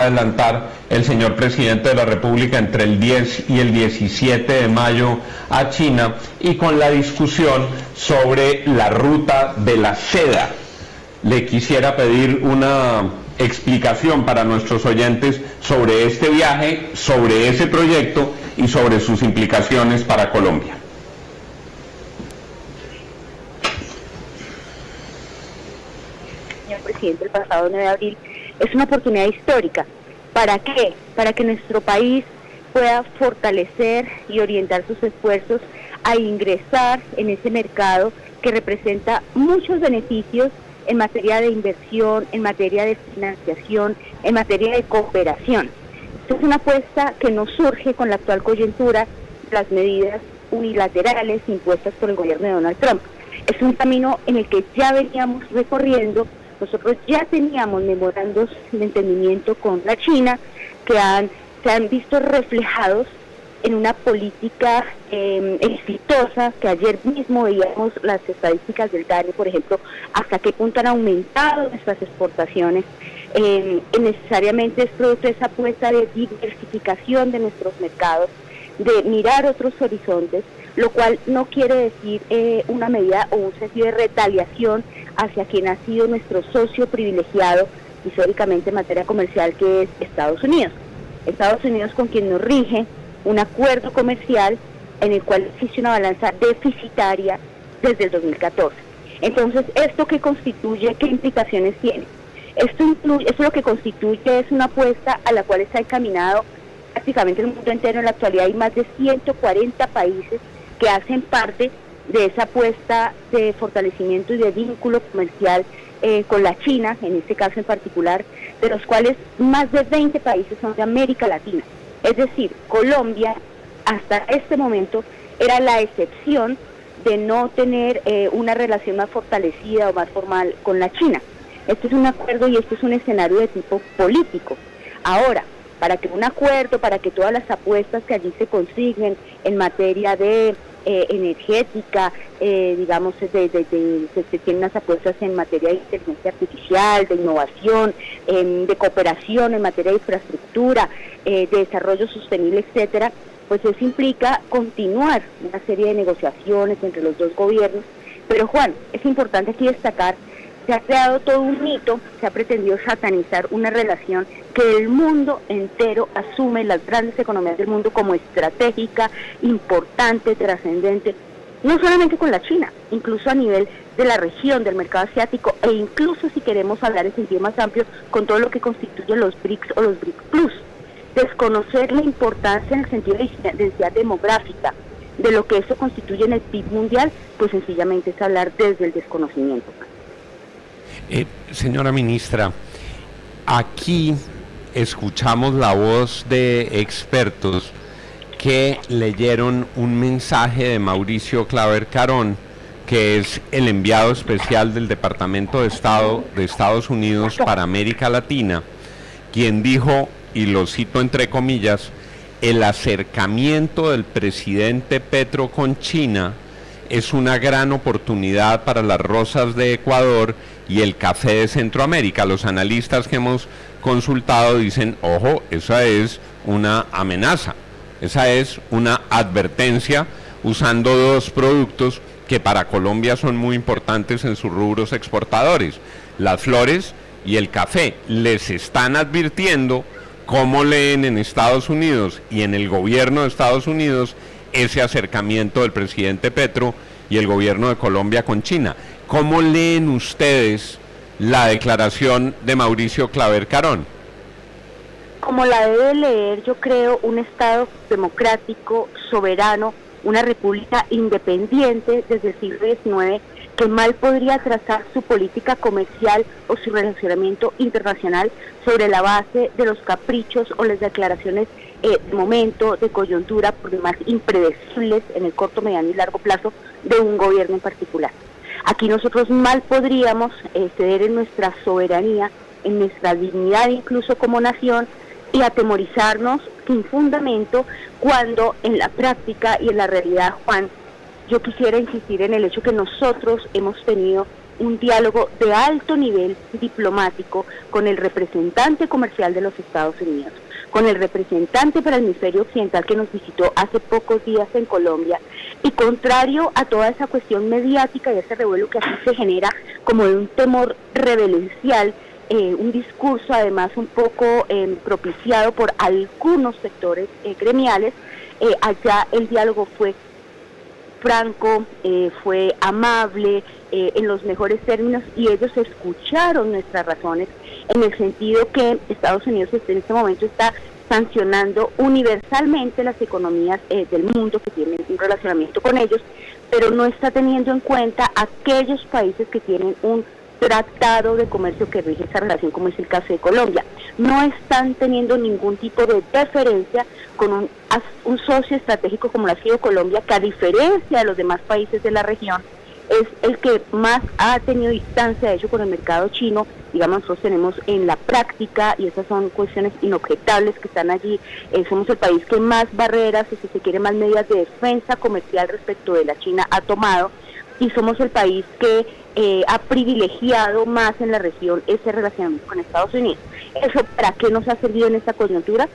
adelantar el señor presidente de la República entre el 10 y el 17 de mayo a China, y con la discusión sobre la ruta de la seda. Le quisiera pedir una explicación para nuestros oyentes sobre este viaje, sobre ese proyecto y sobre sus implicaciones para Colombia. Señor presidente, el pasado 9 de abril es una oportunidad histórica. ¿Para qué? Para que nuestro país pueda fortalecer y orientar sus esfuerzos a ingresar en ese mercado que representa muchos beneficios en materia de inversión, en materia de financiación, en materia de cooperación. Esta es una apuesta que no surge con la actual coyuntura, las medidas unilaterales impuestas por el gobierno de Donald Trump. Es un camino en el que ya veníamos recorriendo. Nosotros ya teníamos memorandos de entendimiento con la China que se han visto reflejados en una política exitosa, que ayer mismo veíamos las estadísticas del DANE, por ejemplo, hasta qué punto han aumentado nuestras exportaciones. Necesariamente es producto de esa apuesta de diversificación de nuestros mercados, de mirar otros horizontes, lo cual no quiere decir una medida o un sentido de retaliación hacia quien ha sido nuestro socio privilegiado históricamente en materia comercial, que es Estados Unidos. Estados Unidos, con quien nos rige un acuerdo comercial en el cual existe una balanza deficitaria desde el 2014. Entonces, ¿esto qué constituye? ¿Qué implicaciones tiene? Esto lo que constituye es una apuesta a la cual está encaminado prácticamente el mundo entero. En la actualidad hay más de 140 países que hacen parte de esa apuesta de fortalecimiento y de vínculo comercial con la China, en este caso en particular, de los cuales más de 20 países son de América Latina. Es decir, Colombia hasta este momento era la excepción de no tener una relación más fortalecida o más formal con la China. Este es un acuerdo y este es un escenario de tipo político. Ahora, para que un acuerdo, para que todas las apuestas que allí se consiguen en materia de energética, digamos, se tienen unas apuestas en materia de inteligencia artificial, de innovación, de cooperación en materia de infraestructura, de desarrollo sostenible, etcétera, pues eso implica continuar una serie de negociaciones entre los dos gobiernos. Pero Juan, es importante aquí destacar, se ha creado todo un mito, se ha pretendido satanizar una relación que el mundo entero asume, las grandes economías del mundo, como estratégica, importante, trascendente, no solamente con la China, incluso a nivel de la región, del mercado asiático, e incluso, si queremos hablar en sentido más amplio, con todo lo que constituye los BRICS o los BRICS Plus. Desconocer la importancia en el sentido de densidad demográfica de lo que eso constituye en el PIB mundial, pues sencillamente es hablar desde el desconocimiento. Señora ministra, aquí escuchamos la voz de expertos que leyeron un mensaje de Mauricio Claver Carón, que es el enviado especial del Departamento de Estado de Estados Unidos para América Latina, quien dijo, y lo cito entre comillas, el acercamiento del presidente Petro con China es una gran oportunidad para las rosas de Ecuador y el café de Centroamérica. Los analistas que hemos consultado dicen, ojo, esa es una amenaza, esa es una advertencia, usando dos productos que para Colombia son muy importantes en sus rubros exportadores, las flores y el café. Les están advirtiendo cómo leen en Estados Unidos y en el gobierno de Estados Unidos ese acercamiento del presidente Petro y el gobierno de Colombia con China. ¿Cómo leen ustedes la declaración de Mauricio Claver Carón? Como la debe leer, yo creo, un Estado democrático, soberano, una república independiente desde el siglo XIX, que mal podría trazar su política comercial o su relacionamiento internacional sobre la base de los caprichos o las declaraciones de momento, de coyuntura, por demás impredecibles en el corto, mediano y largo plazo de un gobierno en particular. Aquí nosotros mal podríamos ceder en nuestra soberanía, en nuestra dignidad incluso como nación, y atemorizarnos sin fundamento, cuando en la práctica y en la realidad, Juan, yo quisiera insistir en el hecho que nosotros hemos tenido un diálogo de alto nivel diplomático con el representante comercial de los Estados Unidos, con el representante para el hemisferio occidental que nos visitó hace pocos días en Colombia, y contrario a toda esa cuestión mediática y ese revuelo que así se genera como de un temor reverencial, un discurso además un poco propiciado por algunos sectores gremiales, allá el diálogo fue franco, fue amable, en los mejores términos, y ellos escucharon nuestras razones en el sentido que Estados Unidos en este momento está sancionando universalmente las economías del mundo que tienen un relacionamiento con ellos, pero no está teniendo en cuenta aquellos países que tienen un tratado de comercio que rige esa relación, como es el caso de Colombia. No están teniendo ningún tipo de deferencia con un socio estratégico como lo ha sido Colombia, que a diferencia de los demás países de la región, es el que más ha tenido distancia, de hecho, con el mercado chino. Digamos, nosotros tenemos en la práctica, y esas son cuestiones inobjetables que están allí, somos el país que más barreras, o si se quiere, más medidas de defensa comercial respecto de la China ha tomado, y somos el país que ha privilegiado más en la región ese relacionamiento con Estados Unidos. ¿Eso para qué nos ha servido en esta coyuntura?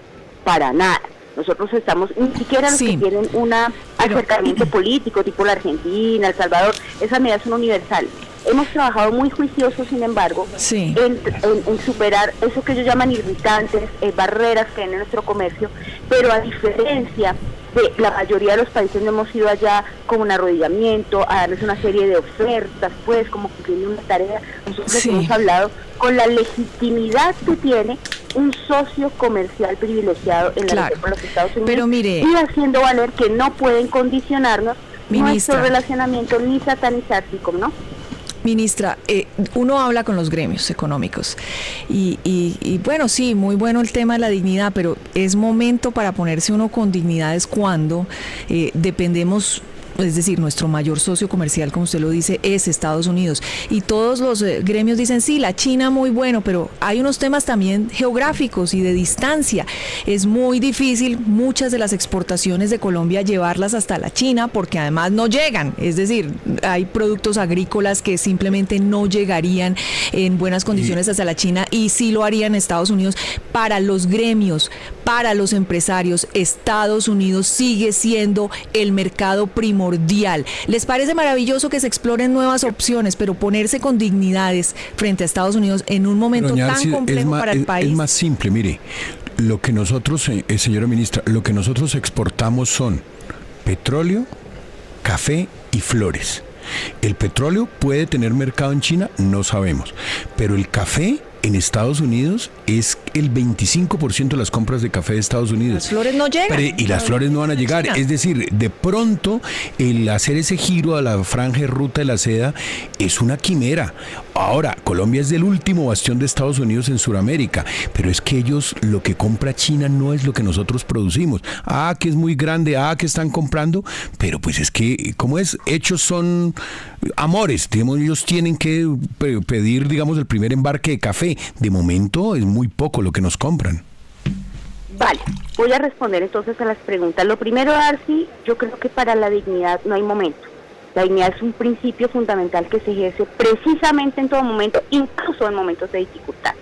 Para nada. Nosotros estamos, ni siquiera los que tienen un acercamiento político, tipo la Argentina, El Salvador, esas medidas son universales. Hemos trabajado muy juiciosos, sin embargo, en superar eso que ellos llaman irritantes, barreras que hay en nuestro comercio, pero a diferencia de la mayoría de los países no hemos ido allá con un arrodillamiento, a darles una serie de ofertas, pues, como cumpliendo una tarea. Nosotros hemos hablado con la legitimidad que tiene un socio comercial privilegiado en la región por los Estados Unidos, pero mire, y haciendo valer que no pueden condicionarnos nuestro relacionamiento ni satanizar, ¿sí? ¿Cómo no? Ministra, uno habla con los gremios económicos y bueno, sí, muy bueno el tema de la dignidad, pero es momento para ponerse uno con dignidades cuando dependemos. Es decir, nuestro mayor socio comercial, como usted lo dice, es Estados Unidos. Y todos los gremios dicen, sí, la China muy bueno, pero hay unos temas también geográficos y de distancia. Es muy difícil muchas de las exportaciones de Colombia llevarlas hasta la China porque además no llegan. Es decir, hay productos agrícolas que simplemente no llegarían en buenas condiciones hasta la China y sí lo harían Estados Unidos. Para los gremios, para los empresarios, Estados Unidos sigue siendo el mercado primordial. Les parece maravilloso que se exploren nuevas opciones, pero ponerse con dignidades frente a Estados Unidos en un momento tan complejo para el país. Es más simple, mire, lo que nosotros, señora ministra, lo que nosotros exportamos son petróleo, café y flores. El petróleo puede tener mercado en China, no sabemos, pero el café en Estados Unidos es el 25% de las compras de café de Estados Unidos. Las flores no llegan. Y las flores no van a llegar. China. Es decir, de pronto el hacer ese giro a la franja de ruta de la seda es una quimera. Ahora, Colombia es el último bastión de Estados Unidos en Sudamérica, pero es que ellos, lo que compra China no es lo que nosotros producimos. Que es muy grande, que están comprando, pero pues es que, ¿cómo es? Hechos son amores, digamos, ellos tienen que pedir, digamos, el primer embarque de café. De momento es muy poco lo que nos compran. Vale, voy a responder entonces a las preguntas. Lo primero, Darcy, yo creo que para la dignidad no hay momento. La dignidad es un principio fundamental que se ejerce precisamente en todo momento, incluso en momentos de dificultad.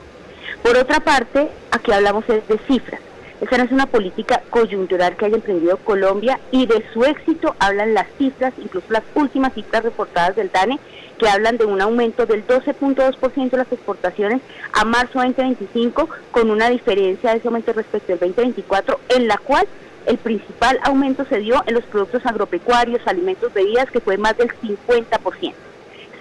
Por otra parte, aquí hablamos de cifras. Esa no es una política coyuntural que haya emprendido Colombia, y de su éxito hablan las cifras, incluso las últimas cifras reportadas del DANE, que hablan de un aumento del 12.2% de las exportaciones a marzo 2025, con una diferencia de ese aumento respecto al 2024, en la cual el principal aumento se dio en los productos agropecuarios, alimentos, bebidas, que fue más del 50%.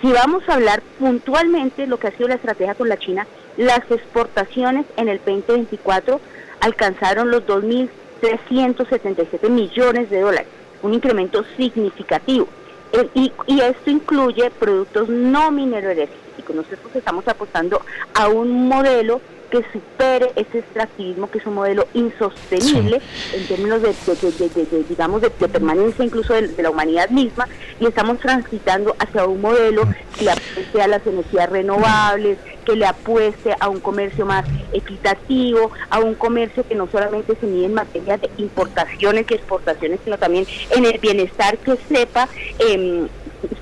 Si vamos a hablar puntualmente lo que ha sido la estrategia con la China, las exportaciones en el 2024 alcanzaron los 2.377 millones de dólares, un incremento significativo. Y esto incluye productos no mineroenergéticos. Nosotros estamos apostando a un modelo que supere ese extractivismo, que es un modelo insostenible en términos de permanencia incluso de la humanidad misma, y estamos transitando hacia un modelo que le apueste a las energías renovables, que le apueste a un comercio más equitativo, a un comercio que no solamente se mide en materia de importaciones y exportaciones, sino también en el bienestar, que sepa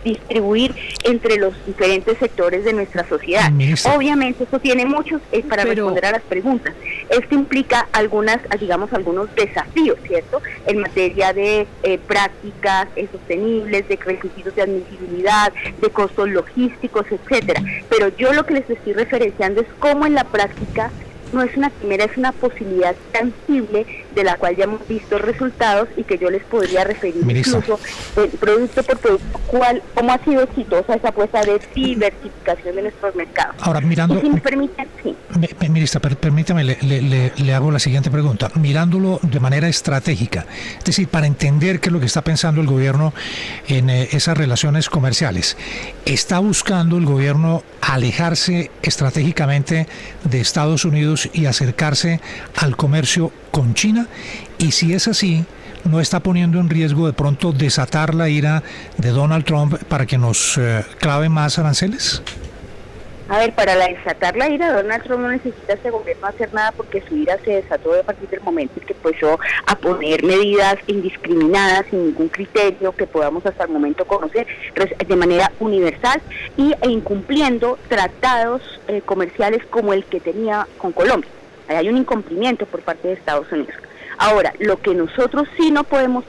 distribuir entre los diferentes sectores de nuestra sociedad. Ministra. Obviamente eso tiene muchos, para responder a las preguntas, esto implica algunos desafíos, ¿cierto? En materia de prácticas sostenibles, de requisitos de admisibilidad, de costos logísticos, etcétera. Pero yo lo que les estoy referenciando es cómo en la práctica no es una quimera, es una posibilidad tangible de la cual ya hemos visto resultados y que yo les podría referir, Ministra, incluso producto por producto, cómo ha sido exitosa esa apuesta de diversificación de nuestros mercados. Ahora, mirando... Y si me permiten, sí. Ministra, permítame, le hago la siguiente pregunta. Mirándolo de manera estratégica, es decir, para entender qué es lo que está pensando el gobierno en esas relaciones comerciales, ¿está buscando el gobierno alejarse estratégicamente de Estados Unidos y acercarse al comercio con China? Y si es así, ¿no está poniendo en riesgo de pronto desatar la ira de Donald Trump para que nos clave más aranceles? A ver, para desatar la ira, Donald Trump no necesita este gobierno hacer nada porque su ira se desató a partir del momento en que empezó a poner medidas indiscriminadas, sin ningún criterio que podamos hasta el momento conocer, de manera universal e incumpliendo tratados comerciales como el que tenía con Colombia. Ahí hay un incumplimiento por parte de Estados Unidos. Ahora, lo que nosotros sí no podemos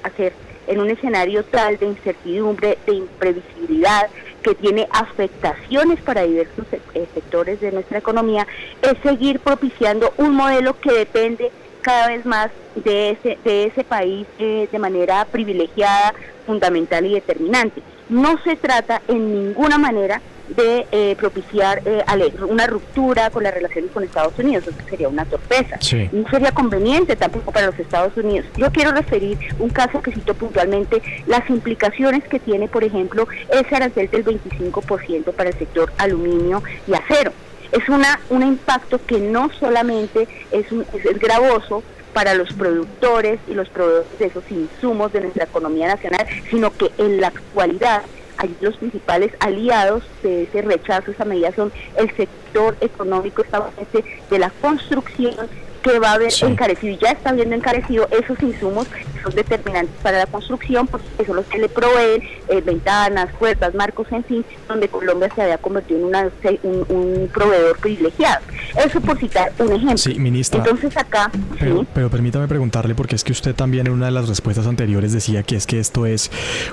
hacer en un escenario tal de incertidumbre, de imprevisibilidad, que tiene afectaciones para diversos sectores de nuestra economía, es seguir propiciando un modelo que depende cada vez más de ese país de manera privilegiada, fundamental y determinante. No se trata en ninguna manera de propiciar una ruptura con las relaciones con Estados Unidos. Eso sería una torpeza. Sí. No sería conveniente tampoco para los Estados Unidos. Yo quiero referir un caso que cito puntualmente, las implicaciones que tiene, por ejemplo, ese arancel del 25% para el sector aluminio y acero. Es un impacto que no solamente es gravoso para los productores y los proveedores de esos insumos de nuestra economía nacional, sino que en la actualidad allí los principales aliados de ese rechazo, esa medida, son el sector económico estadounidense de la construcción, que va a haber encarecido, y ya está viendo encarecido esos insumos que son determinantes para la construcción, porque son los que le proveen ventanas, puertas, marcos, en fin, donde Colombia se había convertido en un proveedor privilegiado. Eso por citar un ejemplo. Sí, ministra. Entonces acá... Pero permítame preguntarle, porque es que usted también en una de las respuestas anteriores decía que es que esto es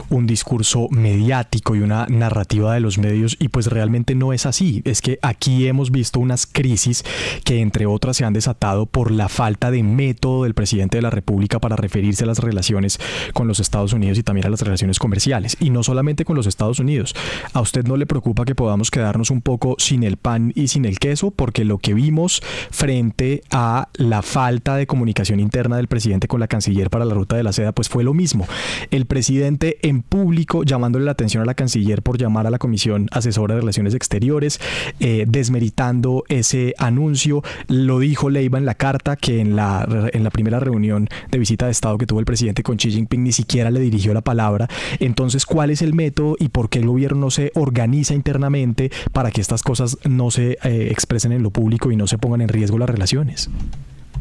un discurso mediático y una narrativa de los medios, y pues realmente no es así. Es que aquí hemos visto unas crisis que, entre otras, se han desatado por la falta de método del presidente de la República para referirse a las relaciones con los Estados Unidos y también a las relaciones comerciales. Y no solamente con los Estados Unidos. ¿A usted no le preocupa que podamos quedarnos un poco sin el pan y sin el queso? Porque lo que vimos frente a la falta de comunicación interna del presidente con la canciller para la ruta de la seda, pues fue lo mismo. El presidente en público llamándole la atención a la canciller por llamar a la Comisión Asesora de Relaciones Exteriores, desmeritando ese anuncio. Lo dijo Leiva en la carta que en la primera reunión de visita de Estado que tuvo el presidente con Xi Jinping ni siquiera le dirigió la palabra. Entonces, ¿cuál es el método y por qué el gobierno no se organiza internamente para que estas cosas no se expresen en lo público y no se pongan en riesgo las relaciones?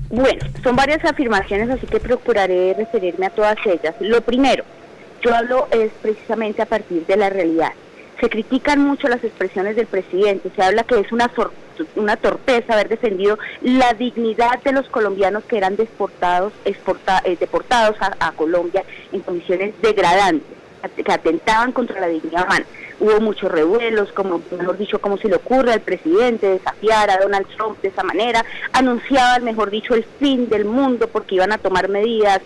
Bueno, son varias afirmaciones, así que procuraré referirme a todas ellas. Lo primero, yo hablo es precisamente a partir de la realidad. Se critican mucho las expresiones del presidente, se habla que es una torpeza haber defendido la dignidad de los colombianos que eran deportados a Colombia en condiciones degradantes, que atentaban contra la dignidad humana. Hubo muchos revuelos, como se le ocurre al presidente desafiar a Donald Trump de esa manera, anunciaban, el fin del mundo porque iban a tomar medidas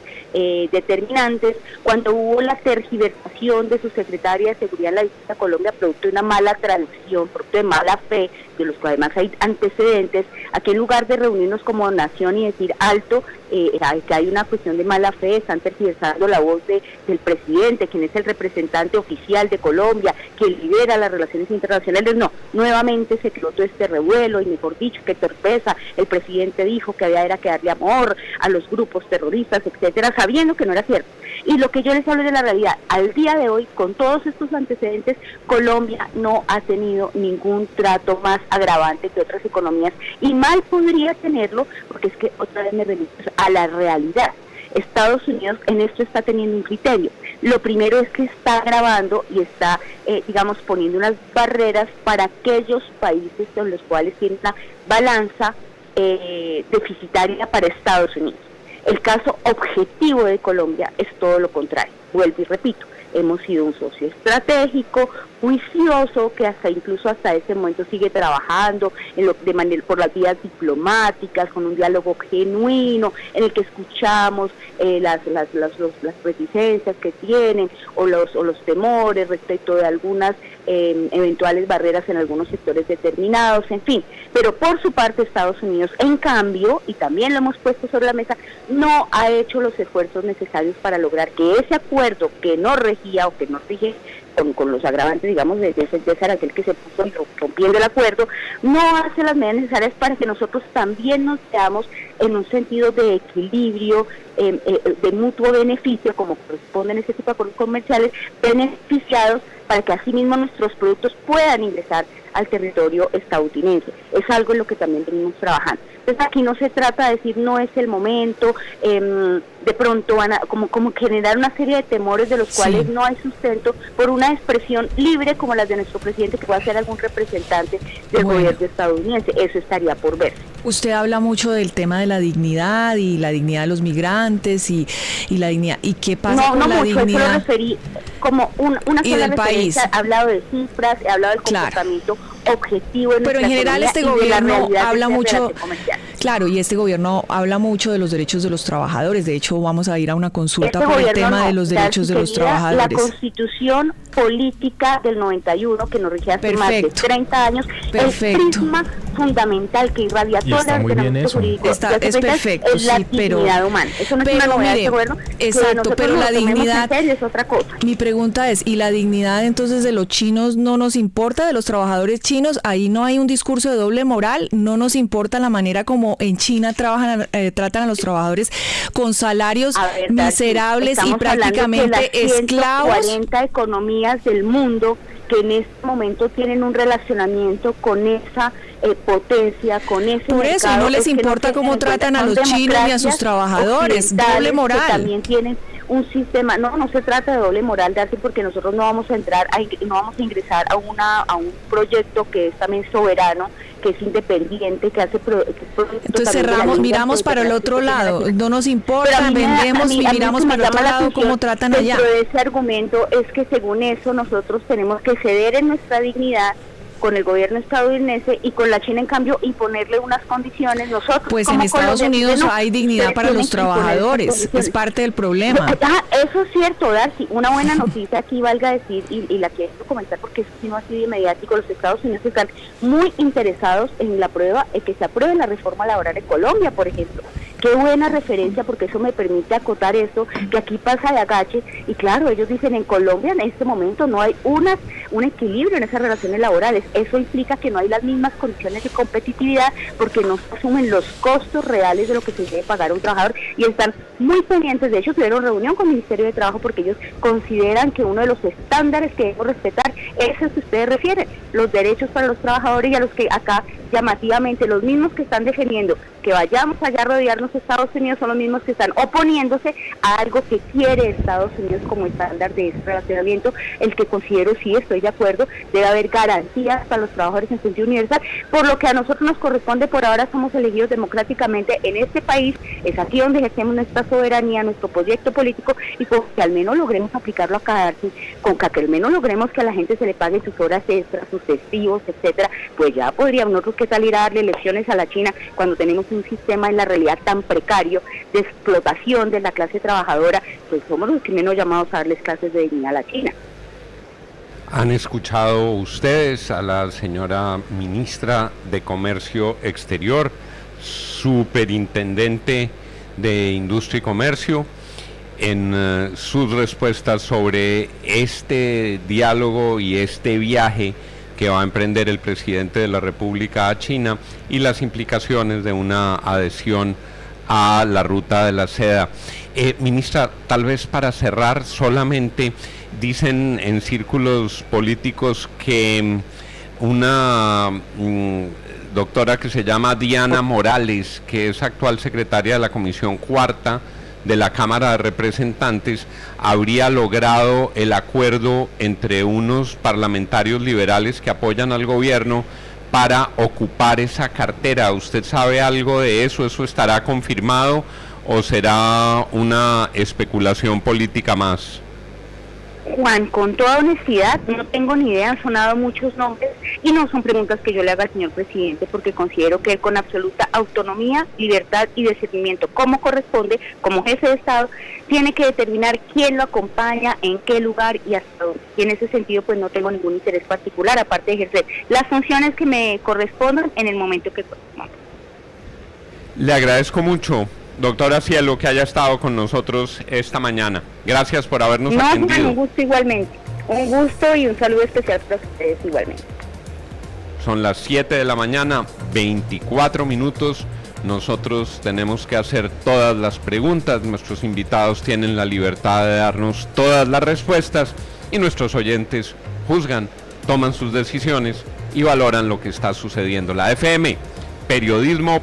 determinantes, cuando hubo la tergiversación de su secretaria de Seguridad en la visita a Colombia, producto de una mala traducción, producto de mala fe, de los que además hay antecedentes. Aquí, en lugar de reunirnos como nación y decir alto, que hay una cuestión de mala fe, están tergiversando la voz del presidente, quien es el representante oficial de Colombia, que lidera las relaciones internacionales. No, nuevamente se creó todo este revuelo, y mejor dicho, qué torpeza, el presidente dijo que había que darle amor a los grupos terroristas, etcétera, sabiendo que no era cierto. Y lo que yo les hablo de la realidad, al día de hoy, con todos estos antecedentes, Colombia no ha tenido ningún trato más agravante que otras economías, y mal podría tenerlo, porque es que otra vez me remito a la realidad. Estados Unidos en esto está teniendo un criterio. Lo primero es que está agravando y está, digamos, poniendo unas barreras para aquellos países en los cuales tiene una balanza deficitaria para Estados Unidos. El caso objetivo de Colombia es todo lo contrario. Vuelvo y repito, hemos sido un socio estratégico, juicioso, que incluso hasta este momento sigue trabajando por las vías diplomáticas, con un diálogo genuino, en el que escuchamos las reticencias que tienen o los temores respecto de algunas eventuales barreras en algunos sectores determinados, en fin. Pero por su parte Estados Unidos, en cambio, y también lo hemos puesto sobre la mesa, no ha hecho los esfuerzos necesarios para lograr que ese acuerdo que no regía o que no rige con los agravantes, digamos, de ese aquel que se puso rompiendo el acuerdo, no hace las medidas necesarias para que nosotros también nos veamos en un sentido de equilibrio, de mutuo beneficio, como corresponden ese tipo de acuerdos comerciales, beneficiados para que asimismo nuestros productos puedan ingresar al territorio estadounidense. Es algo en lo que también venimos trabajando. Entonces aquí no se trata de decir no es el momento, de pronto van a como generar una serie de temores de los cuales no hay sustento por una expresión libre como la de nuestro presidente, que pueda ser algún representante del gobierno estadounidense. Eso estaría por verse. Usted habla mucho del tema de la dignidad y la dignidad de los migrantes y la dignidad. ¿Y qué pasa con la dignidad? No mucho, eso lo referí como una sola referencia. He hablado de cifras, he hablado del comportamiento objetivo. Pero en general este gobierno habla mucho, claro, y este gobierno habla mucho de los derechos de los trabajadores. De hecho, vamos a ir a una consulta por el tema de los derechos de los trabajadores. La Constitución política del 91, que nos rige hace más de 30 años, el prisma fundamental que irradia todo el ordenamiento jurídico es perfecto, es la dignidad humana. Eso no es una novedad de este gobierno. Exacto, pero la dignidad es otra cosa. Mi pregunta es, ¿y la dignidad entonces de los chinos no nos importa, de los trabajadores chinos? Ahí no hay un discurso de doble moral, no nos importa la manera como en China tratan a los trabajadores con salarios miserables y prácticamente esclavos. 140 economías del mundo que en este momento tienen un relacionamiento con esa potencia, con ese Por eso, no les importa cómo tratan a los chinos ni a sus trabajadores, doble moral. Que también tienen un sistema, no se trata de doble moral, Darcy, porque nosotros no vamos a ingresar a un proyecto que es también soberano, que es independiente, que hace entonces miramos para el otro lado, no nos importa, vendemos y miramos para el otro lado cómo tratan allá. Dentro de ese argumento es que según eso nosotros tenemos que ceder en nuestra dignidad con el gobierno estadounidense, y con la China en cambio imponerle unas condiciones. Nosotros, pues en Estados Unidos hay dignidad para los trabajadores, es parte del problema. Eso es cierto, Darcy. Una buena noticia aquí, valga decir, y la quiero comentar porque eso sí no ha sido mediático. Los Estados Unidos están muy interesados en que se apruebe la reforma laboral en Colombia, por ejemplo. Qué buena referencia, porque eso me permite acotar esto, que aquí pasa de agache, y claro, ellos dicen en Colombia en este momento no hay un equilibrio en esas relaciones laborales. Eso implica que no hay las mismas condiciones de competitividad, porque no se asumen los costos reales de lo que se debe pagar a un trabajador, y están muy pendientes. De hecho, tuvieron reunión con el Ministerio de Trabajo porque ellos consideran que uno de los estándares que debemos respetar es el que ustedes refieren, los derechos para los trabajadores, y a los que acá llamativamente los mismos que están defendiendo que vayamos allá a rodearnos de Estados Unidos son los mismos que están oponiéndose a algo que quiere Estados Unidos como estándar de ese relacionamiento, el que considero, sí, estoy de acuerdo, debe haber garantías para los trabajadores en sentido universal. Por lo que a nosotros nos corresponde, por ahora somos elegidos democráticamente en este país, es aquí donde ejercemos nuestra soberanía, nuestro proyecto político, y con que al menos logremos aplicarlo acá, con que al menos logremos que a la gente se le pague sus horas extras, sus festivos, etcétera, pues ya podríamos nosotros que salir a darle lecciones a la China cuando tenemos un sistema en la realidad tan precario de explotación de la clase trabajadora. Pues somos los que menos llamados a darles clases de dignidad a la China. ¿Han escuchado ustedes a la señora ministra de Comercio Exterior, superintendente de Industria y Comercio, en sus respuestas sobre este diálogo y este viaje que va a emprender el presidente de la República a China y las implicaciones de una adhesión a la ruta de la seda? Ministra, tal vez para cerrar solamente, dicen en círculos políticos que una doctora que se llama Diana Morales, que es actual secretaria de la Comisión Cuarta de la Cámara de Representantes habría logrado el acuerdo entre unos parlamentarios liberales que apoyan al gobierno para ocupar esa cartera. ¿Usted sabe algo de eso? ¿Eso estará confirmado o será una especulación política más? Juan, con toda honestidad, no tengo ni idea, han sonado muchos nombres y no son preguntas que yo le haga al señor presidente, porque considero que él, con absoluta autonomía, libertad y discernimiento, como corresponde, como jefe de Estado, tiene que determinar quién lo acompaña, en qué lugar y hasta dónde. Y en ese sentido, pues no tengo ningún interés particular, aparte de ejercer las funciones que me correspondan en el momento que corresponda. Le agradezco mucho, doctora Cielo, que haya estado con nosotros esta mañana. Gracias por habernos atendido. No, un gusto igualmente. Un gusto y un saludo especial para ustedes igualmente. Son las 7 de la mañana, 24 minutos. Nosotros tenemos que hacer todas las preguntas. Nuestros invitados tienen la libertad de darnos todas las respuestas y nuestros oyentes juzgan, toman sus decisiones y valoran lo que está sucediendo. La FM, periodismo